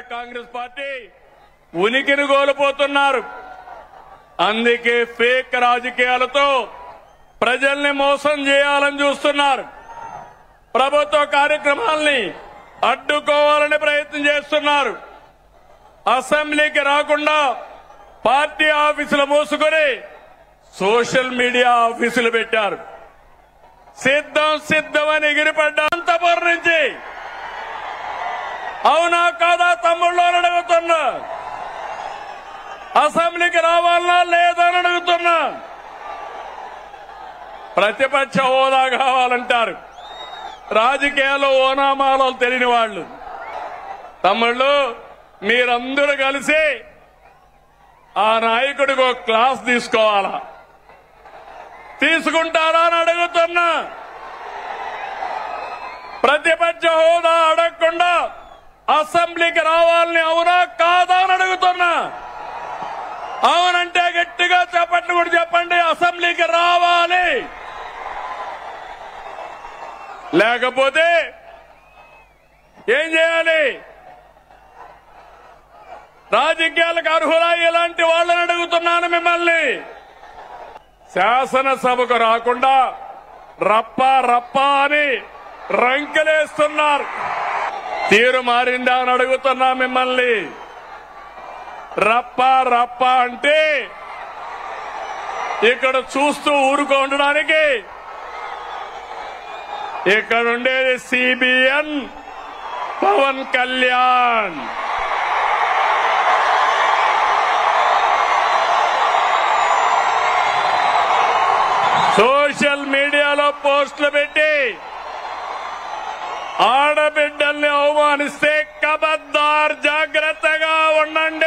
YSR Congress party ఉనికిని కోల్పోతున్నారు. అందుకే ఫేక్ రాజకీయాలతో ప్రజల్ని మోసం చేయాలని చూస్తున్నారు. ప్రభుత్వ కార్యక్రమాల్ని అడ్డుకోవాలని ప్రయత్నం చేస్తున్నారు. అసెంబ్లీకి రాకుండా పార్టీ ఆఫీసులు మూసుకొని సోషల్ మీడియా ఆఫీసులు పెట్టారు. సిద్ధమని ఎగిరిపడ్డా అనంతపురం నుంచి. అవునా కాదా తమ్ముళ్ళు అని అడుగుతున్నా. అసెంబ్లీకి రావాలన్నా లేదని అడుగుతున్నా. ప్రతిపక్ష హోదా కావాలంటారు. రాజకీయాల్లో ఓనామాలో తెలియని వాళ్ళు. తమ్ముళ్ళు మీరందరూ కలిసి ఆ నాయకుడికి ఒక క్లాస్ తీసుకోవాలా? తీసుకుంటారా అని అడుగుతున్నా. ప్రతిపక్ష హోదా అడగకుండా అసెంబ్లీకి రావాలని అవునా కాదా అని అడుగుతున్నా. అవునంటే గట్టిగా చెప్పండి, కూడా చెప్పండి. అసెంబ్లీకి రావాలి. లేకపోతే ఏం చేయాలి? రాజకీయాలకు అర్హులా ఇలాంటి వాళ్ళని అడుగుతున్నాను మిమ్మల్ని. శాసనసభకు రాకుండా రప్ప అని రంకెలేస్తున్నారు. తీరు మారిందా అని అడుగుతున్నా మిమ్మల్ని. రప్ప అంటే ఇక్కడ చూస్తూ ఊరుకో ఉండడానికి. ఇక్కడ ఉండేది సిబిఎన్ పవన్ కళ్యాణ్. సోషల్ మీడియాలో పోస్టులు పెట్టి ఆడబిడ్డల్ని అవమానిస్తే కబద్దార్, జాగ్రత్తగా ఉండండి.